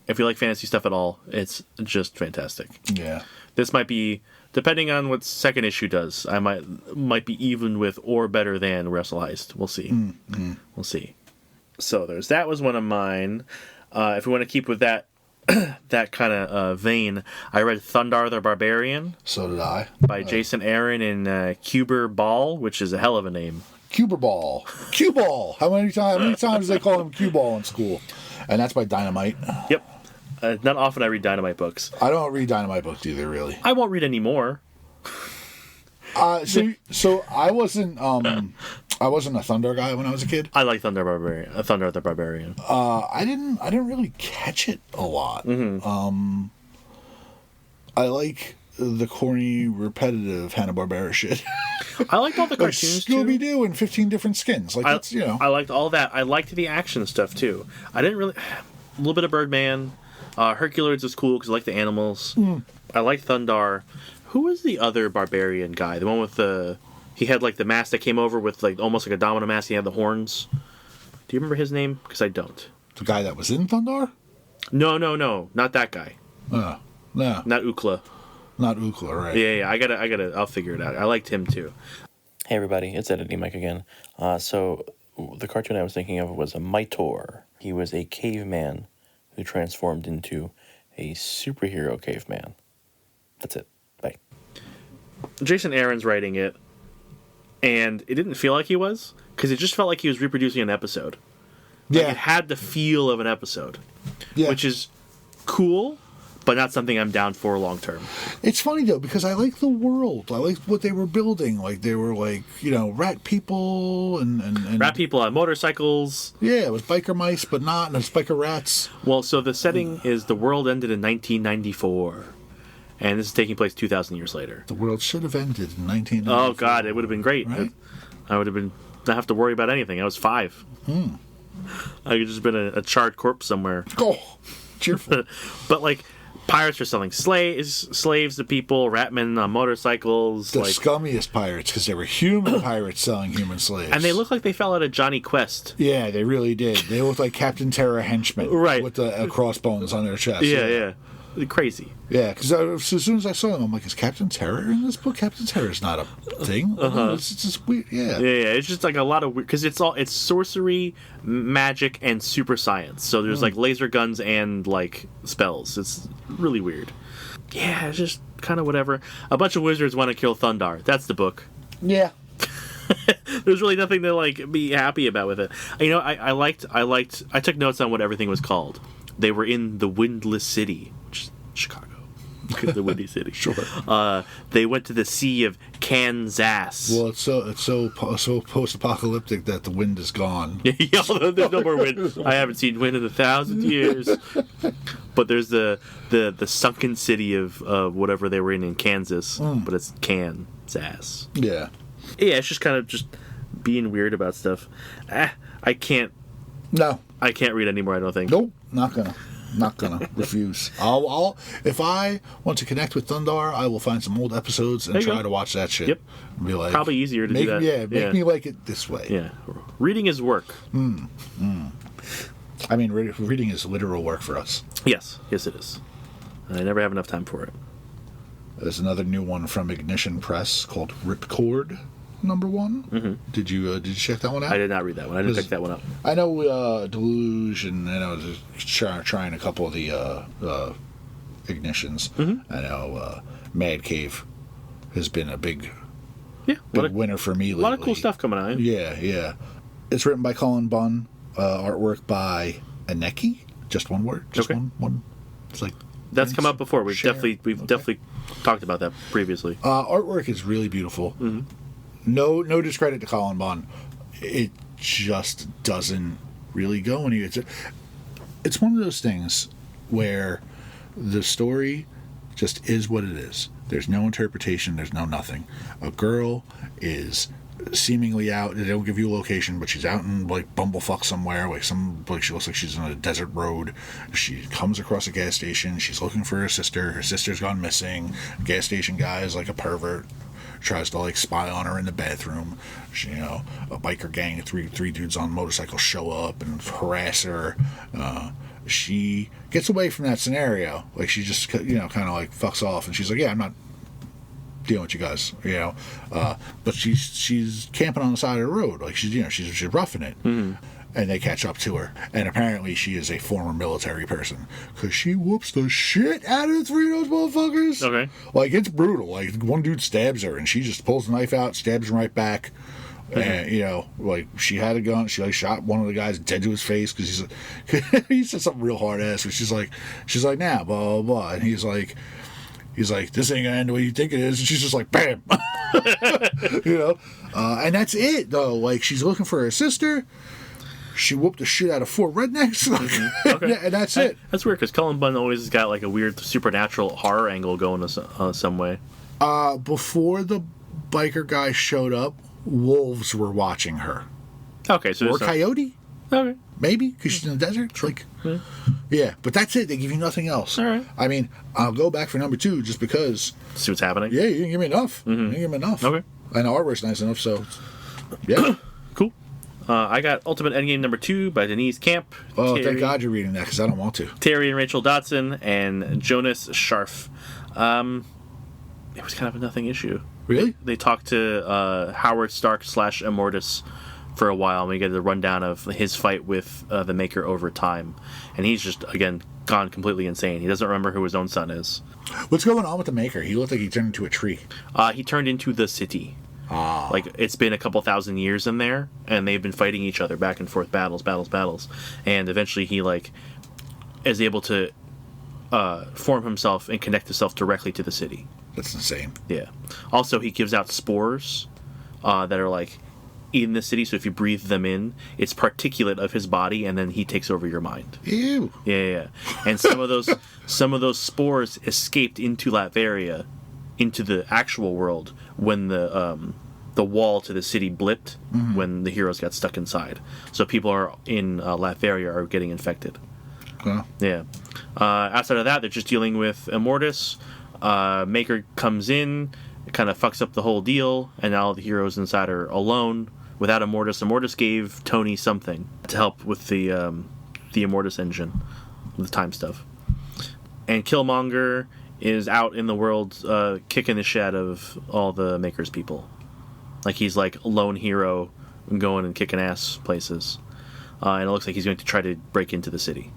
If you like fantasy stuff at all, it's just fantastic. Yeah. This might be, depending on what second issue does, I might be even with or better than Wrestle Heist. We'll see. We'll see. So that was one of mine. If we want to keep with that that kind of vein, I read Thundarr the Barbarian. So did I. By Jason Aaron and Cuber Ball, which is a hell of a name. Cuber Ball. Cue Ball. How many times do they call him Cue Ball in school? And that's by Dynamite. Yep. Not often I read Dynamite books. I don't read Dynamite books either, really. I won't read any more. So I wasn't a Thundarr guy when I was a kid. I like Thundarr the Barbarian. I didn't really catch it a lot. I like the corny, repetitive Hanna-Barbera shit. I liked all the cartoons too. Scooby-Doo and 15 different skins. Like that's, you know. I liked all that. I liked the action stuff too. I didn't really a little bit of Birdman. Hercules was cool because I like the animals. I like Thundarr. Who was the other barbarian guy? The one with he had like the mask that came over with like almost like a domino mask. He had the horns. Do you remember his name? Because I don't. The guy that was in Thundarr? No, not that guy. No. Not Ukla. Not Ukla, right? Yeah. I gotta. I'll figure it out. I liked him too. Hey everybody, it's Editing Mike again. So the cartoon I was thinking of was a Mitor. He was a caveman who transformed into a superhero caveman. That's it. Bye. Jason Aaron's writing it, and it didn't feel like he was, because it just felt like he was reproducing an episode. Like it had the feel of an episode, which is cool, but not something I'm down for long term. It's funny though, because I like the world. I like what they were building. Like they were like, you know, rat people and rat people on motorcycles. Yeah, it was biker mice, but not, and it's biker rats. Well, so the setting is the world ended in 1994. And this is taking place 2,000 years later. The world should have ended in 1994. Oh, God, it would have been great. Right? I would have been not have to worry about anything. I was 5. I could just been a charred corpse somewhere. Oh, cheerful. But, like, pirates are selling slaves to people, ratmen on motorcycles. The scummiest pirates, because they were human pirates selling human slaves. And they look like they fell out of Johnny Quest. Yeah, they really did. They looked like Captain Terror henchmen. Right. With the crossbones on their chest. Yeah. Crazy. Yeah, because as soon as I saw them, I'm like, is Captain Terror in this book? Captain Terror's not a thing. It's just weird. Yeah. It's just like a lot of weird, because it's sorcery, magic, and super science. So there's like laser guns and like spells. It's really weird. Yeah, it's just kind of whatever. A bunch of wizards want to kill Thundarr. That's the book. Yeah. There's really nothing to like be happy about with it. You know, I took notes on what everything was called. They were in the Windless City, which is Chicago. The Windy City. Sure. They went to the Sea of Kansas. Well, it's so post-apocalyptic that the wind is gone. Yeah, there's no more wind. I haven't seen wind in 1,000 years. But there's the sunken city of whatever they were in Kansas, but it's Kansas. Yeah. Yeah, it's just kind of just being weird about stuff. I can't. No. I can't read anymore, I don't think. Nope, not gonna refuse. I'll if I want to connect with Thundarr, I will find some old episodes and try to watch that shit. Yep. And be like, probably easier to do that. Yeah, make me like it this way. Yeah, reading is work. I mean, reading is literal work for us. Yes, it is. I never have enough time for it. There's another new one from Ignition Press called Ripcord. #1. Did you check that one out? I did not read that one. I didn't pick that one up. I know Deluge and just trying a couple of the ignitions. Mm-hmm. I know Mad Cave has been a big Yeah, winner for me lately. A lot of cool stuff coming out. Yeah. It's written by Colin Bunn, artwork by Aneki. Just one word. Just Okay. one. It's like That's come up before. We've share. definitely talked about that previously. Artwork is really beautiful. Mm-hmm. No discredit to Colin Bunn. It just doesn't really go anywhere. It's one of those things where the story just is what it is. There's no interpretation. There's no nothing. A girl is seemingly out. They don't give you a location, but she's out in like bumblefuck somewhere. Like she looks like she's on a desert road. She comes across a gas station. She's looking for her sister. Her sister's gone missing. Gas station guy is like a pervert. Tries to like spy on her in the bathroom. She, a biker gang, three dudes on motorcycles show up and harass her. She gets away from that scenario. Like she just kind of like fucks off, and she's like, "Yeah, I'm not dealing with you guys," But she's camping on the side of the road, like she's roughing it. Mm-hmm. And they catch up to her, and apparently she is a former military person because she whoops the shit out of three of those motherfuckers. Okay, like it's brutal. Like one dude stabs her, and she just pulls the knife out, stabs him right back. Mm-hmm. And like she had a gun. She like shot one of the guys dead to his face because he said something real hard ass. But she's like, nah, blah blah blah, and he's like, this ain't gonna end the way you think it is. And she's just like, bam. And that's it though. Like she's looking for her sister. She whooped the shit out of 4 rednecks. Mm-hmm. Okay. And that's it. That's weird because Cullen Bunn always has got like a weird supernatural horror angle going some way. Before the biker guy showed up, wolves were watching her. Okay, so or coyote. Okay, maybe because she's in the desert. Like, yeah, but that's it. They give you nothing else. All right. I mean, I'll go back for number 2 just because. See what's happening. Yeah, you didn't give me enough. Mm-hmm. You didn't give me enough. Okay. And the artwork's nice enough, so yeah. Cool. I got Ultimate Endgame number 2 by Denise Camp. Oh, thank God you're reading that because I don't want to. Terry and Rachel Dotson and Jonas Scharf. It was kind of a nothing issue. Really? They talked to Howard Stark / Immortus for a while, and we get the rundown of his fight with the Maker over time. And he's just, again, gone completely insane. He doesn't remember who his own son is. What's going on with the Maker? He looked like he turned into a tree. He turned into the city. Ah. Like, it's been a couple thousand years in there, and they've been fighting each other back and forth, battles. And eventually he, like, is able to form himself and connect himself directly to the city. That's insane. Yeah. Also, he gives out spores that are, like, in the city, so if you breathe them in, it's particulate of his body, and then he takes over your mind. Ew. Yeah. And some of those spores escaped into Latveria, into the actual world, when the wall to the city blipped, when the heroes got stuck inside. So people are in Latveria are getting infected. Well. Yeah. Outside of that, they're just dealing with Immortus. Maker comes in, kind of fucks up the whole deal, and now the heroes inside are alone without Immortus. Immortus gave Tony something to help with the Immortus engine, the time stuff. And Killmonger is out in the world kicking the shit out of all the Maker's people. Like he's like a lone hero going and kicking ass places. And it looks like he's going to try to break into the city.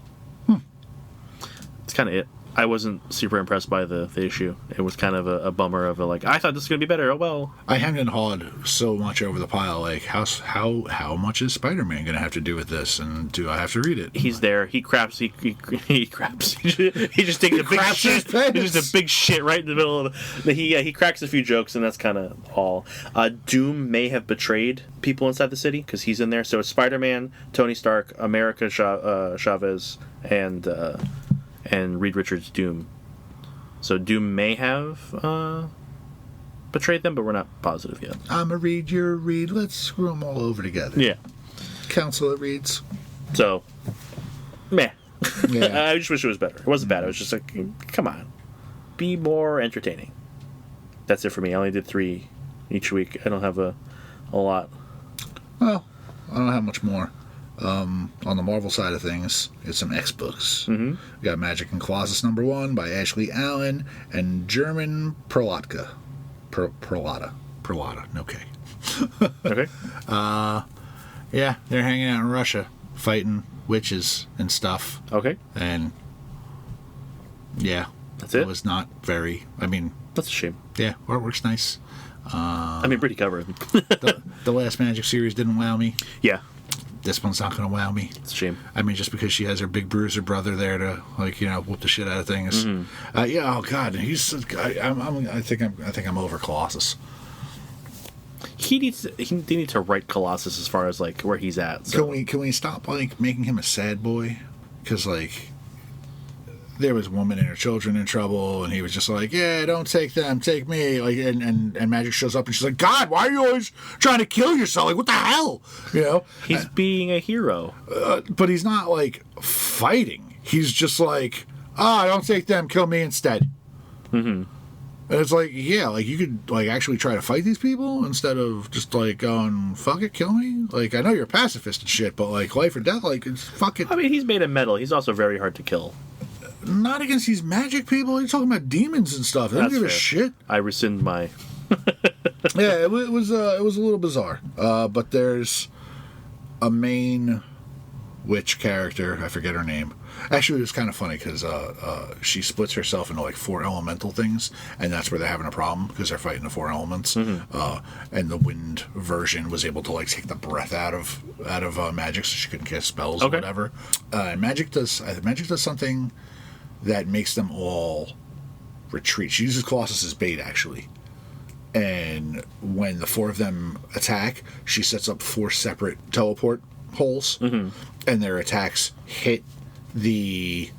It's kind of it. I wasn't super impressed by the issue. It was kind of a bummer of I thought this was going to be better. Oh, well. I hemmed and hawed so much over the pile. Like, how much is Spider-Man going to have to do with this? And do I have to read it? He's there. He craps. He craps. He just takes a big shit. He's just a big shit right in the middle of the... He cracks a few jokes, and that's kind of all. Doom may have betrayed people inside the city, because he's in there. So it's Spider-Man, Tony Stark, America Chavez, and Reed Richards' Doom. So Doom may have betrayed them, but we're not positive yet. I'm a Reed, you're a Reed. Let's screw them all over together. Yeah. Council of Reeds. So, meh. Yeah. I just wish it was better. It wasn't bad. It was just like, come on. Be more entertaining. That's it for me. I only did 3 each week. I don't have a lot. Well, I don't have much more. On the Marvel side of things, it's some X books. Mm-hmm. We got Magik and Colossus #1 by Ashley Allen and German Perlotta. Perlotta, no K. Okay. Yeah, they're hanging out in Russia, fighting witches and stuff. Okay. And yeah, That's it? It was not very, I mean, That's a shame. yeah, artwork's nice. I mean, pretty cover. The last Magic series didn't wow me. Yeah, This one's not going to wow me. it's a shame. I mean, just because she has her big bruiser brother there to, like, you know, whoop the shit out of things. Yeah, oh god, I think I'm over Colossus. He needs to write Colossus as far as like where he's at. So. Can we stop like making him a sad boy? Because like there was a woman and her children in trouble, and he was just like, yeah, don't take them, take me. Like, and Magik shows up, and she's like, God, why are you always trying to kill yourself? Like, what the hell? You know? He's being a hero. But he's not like fighting. He's just like, don't take them, kill me instead. Mm-hmm. And it's like, yeah, like you could like actually try to fight these people instead of just like going, fuck it, kill me. Like, I know you're a pacifist and shit, but like life or death, like it's fuck it. I mean, he's made of metal. He's also very hard to kill. Not against these magic people. You're talking about demons and stuff. They don't That's give a fair. shit. I rescind my. Yeah, it was a little bizarre. But there's a main witch character. I forget her name. Actually, it was kind of funny because she splits herself into like 4 elemental things, and that's where they're having a problem because they're fighting the 4 elements. Mm-hmm. And the wind version was able to like take the breath out of Magik, so she couldn't cast spells or whatever. Magik does something that makes them all retreat. She uses Colossus as bait, actually. And when the 4 of them attack, she sets up 4 separate teleport holes, and their attacks hit the...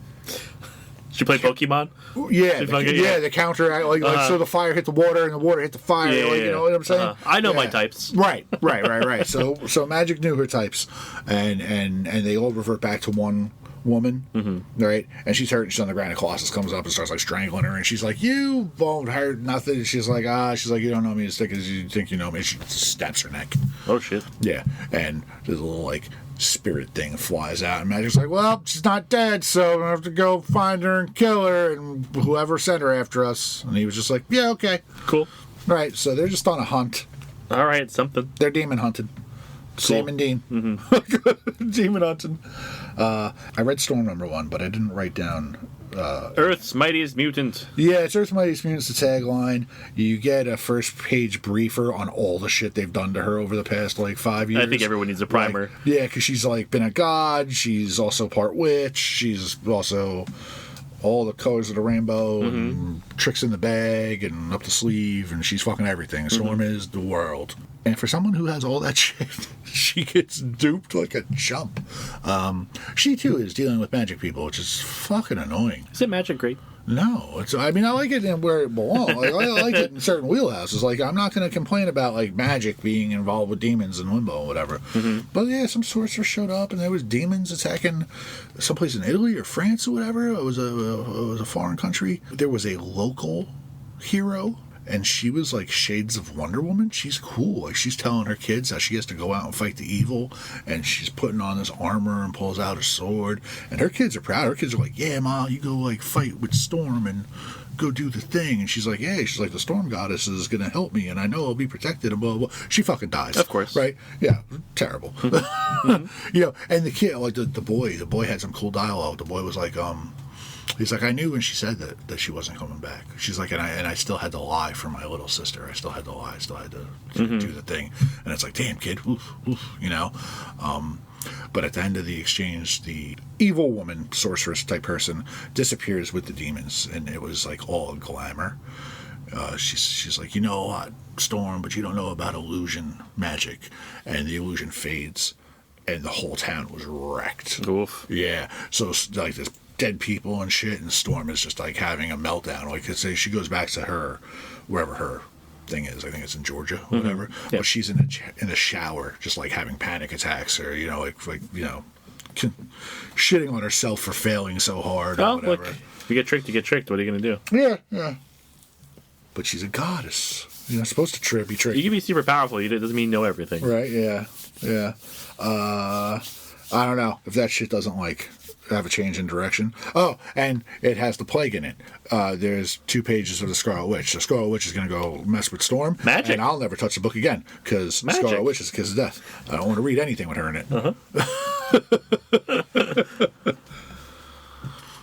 She played Pokemon? Yeah, the counter, like so the fire hit the water, and the water hit the fire. Yeah, you know what I'm saying? I know my types. Right. So Magik knew her types, and they all revert back to one woman, right? And she's hurt. She's on the ground. And Colossus comes up and starts like strangling her, and she's like, "You won't hurt nothing." And she's like, "You don't know me as thick as you think you know me." And she stabs her neck. Oh shit! Yeah, and there's a little like spirit thing flies out, and Magic's like, "Well, she's not dead, so I have to go find her and kill her, and whoever sent her after us." And he was just like, "Yeah, okay, cool." Right. So they're just on a hunt. All right, something. They're demon hunted. Cool. Sam and Dean. Demon hunting. I read Storm #1, but I didn't write down... Earth's Mightiest Mutant. Yeah, it's Earth's Mightiest Mutant, the tagline. You get a first-page briefer on all the shit they've done to her over the past, 5 years. I think everyone needs a primer. Yeah, because she's, been a god. She's also part witch. She's also... all the colors of the rainbow, and tricks in the bag, and up the sleeve, and she's fucking everything. Storm is the world. And for someone who has all that shit, she gets duped like a chump. She, too, is dealing with magic people, which is fucking annoying. Is it magic great? No. I like it in where it belongs. I like it in certain wheelhouses. I'm not going to complain about, Magic being involved with demons and limbo or whatever. But, yeah, some sorcerer showed up, and there was demons attacking someplace in Italy or France or whatever. It was a foreign country. There was a local hero, and she was shades of Wonder Woman. She's cool. She's telling her kids how she has to go out and fight the evil, and she's putting on this armor and pulls out a sword, and her kids are proud. Her kids are like, yeah, Ma, you go fight with Storm and go do the thing. And she's like, yeah, she's like, the Storm Goddess is gonna help me, and I know I'll be protected, and blah blah blah. She fucking dies, of course, right? Yeah, terrible. And the kid, the boy had some cool dialogue. The boy was like, he's like, I knew when she said that she wasn't coming back. She's like, and I still had to lie for my little sister. I still had to lie. I still had to do the thing. And it's like, damn, kid, oof, But at the end of the exchange, the evil woman, sorceress type person, disappears with the demons, and it was all glamour. She's like, you know a lot, Storm, but you don't know about illusion magic. And the illusion fades, and the whole town was wrecked. Oof. Yeah. So this dead people and shit, and Storm is just having a meltdown. She goes back to her wherever her thing is. I think it's in Georgia or whatever. Yeah. But she's in the shower, just having panic attacks, or shitting on herself for failing so hard. Well, or whatever. look, you get tricked. What are you gonna do? Yeah. But she's a goddess. You're not supposed to be tricked. You can be super powerful. It doesn't mean you know everything. Right? Yeah. I don't know if that shit doesn't have a change in direction. Oh, and it has the plague in it. There's 2 pages of the Scarlet Witch. The Scarlet Witch is going to go mess with Storm. Magic. And I'll never touch the book again, because Scarlet Witch is a kiss of death. I don't want to read anything with her in it.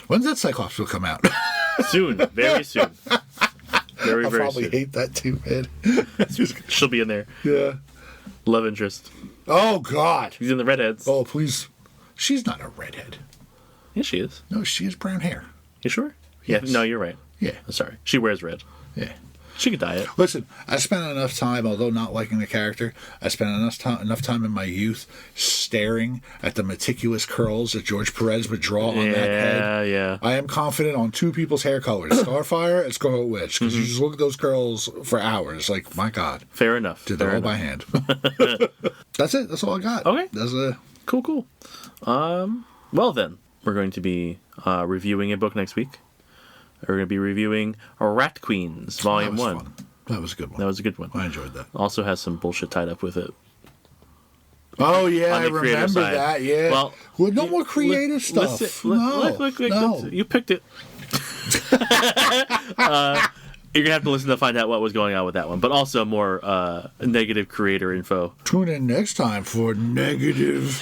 When's that Cyclops will come out? Soon. Very soon. Very, I'll very probably soon. hate that too, man. She'll be in there. Yeah. Love interest. Oh, God. He's in the redheads. Oh, please. She's not a redhead. Yeah, she is. No, she has brown hair. You sure? Yes. Yeah. No, you're right. Yeah. Sorry. She wears red. Yeah. She could dye it. Listen, I spent enough time, although not liking the character, I spent enough time in my youth staring at the meticulous curls that George Perez would draw on that head. Yeah. I am confident on two people's hair colors, Starfire and Scarlet Witch, because you just look at those curls for hours. Like, my God. Fair enough. Did Fair that all enough. by hand. That's it. That's all I got. Okay. That's Cool. Well then, we're going to be reviewing a book next week. We're going to be reviewing Rat Queens, Volume 1. Fun. That was a good one. That was a good one. I enjoyed that. Also has some bullshit tied up with it. Oh, yeah, On I the creative remember side. that, yeah. Well, no more creative stuff. No. You picked it. You're going to have to listen to find out what was going on with that one. But also more negative creator info. Tune in next time for negative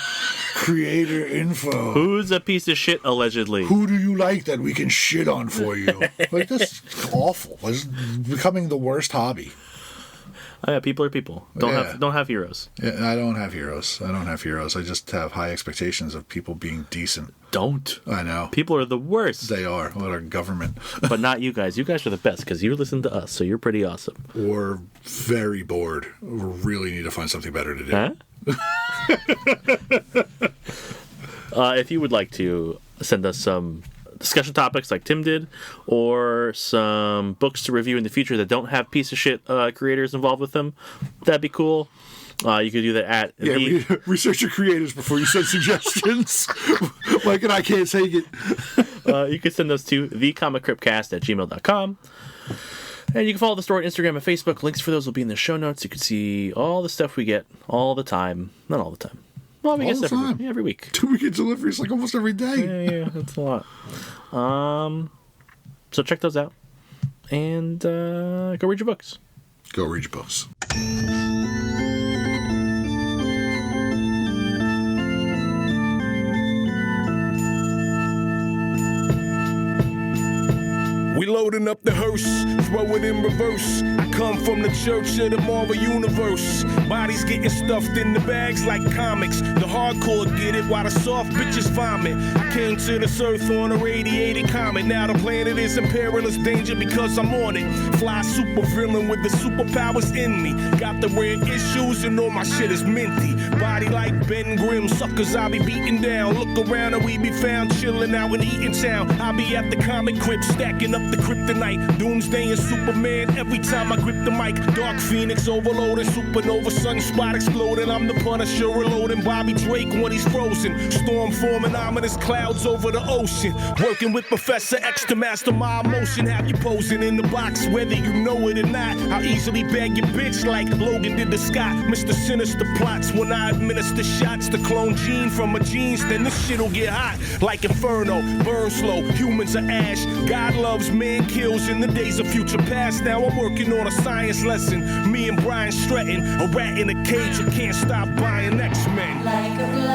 creator info. Who's a piece of shit, allegedly? Who do you like that we can shit on for you? Like, that's awful. It's becoming the worst hobby. Oh, yeah, people are people. Don't have heroes. Yeah, I don't have heroes. I just have high expectations of people being decent. Don't. I know. People are the worst. They are. What our government. But not you guys. You guys are the best because you listen to us, so you're pretty awesome. Or very bored. Really need to find something better to do. Huh? If you would like to send us some discussion topics like Tim did, or some books to review in the future that don't have piece of shit creators involved with them, that'd be cool. You could do that at research your creators before you send suggestions. Mike and I can't take it. You can send those to thecomiccryptcast@gmail.com. And you can follow the store on Instagram and Facebook. Links for those will be in the show notes. You can see all the stuff we get all the time. Not all the time. Well, we all get the stuff time. Every week. 2 weekend deliveries like almost every day. Yeah, that's a lot. So check those out. And go read your books. Go read your books. We loading up the hearse, throw it in reverse. I come from the church of the Marvel Universe. Bodies getting stuffed in the bags like comics. The hardcore get it while the soft bitches vomit. I came to this earth on a radiated comet. Now the planet is in perilous danger because I'm on it. Fly super villain with the superpowers in me. Got the red issues and all my shit is minty. Body like Ben Grimm, suckers I be beating down. Look around and we be found chilling out in Eatontown. I be at the comic crypt stacking up the kryptonite. Doomsday and Superman every time I grip the mic. Dark Phoenix overloading, supernova sunspot exploding. I'm the Punisher reloading Bobby Drake when he's frozen. Storm forming ominous clouds over the ocean. Working with Professor X to master my emotion. Have you posing in the box whether you know it or not. I'll easily bag your bitch like Logan did to Scott. Mr. Sinister plots when I administer shots to clone Gene from a jeans. Then this shit'll get hot like Inferno. Burn slow, humans are ash. God loves man kills in the days of future past. Now I'm working on a science lesson. Me and Brian Stratton, a rat in a cage who can't stop buying X-Men. Like a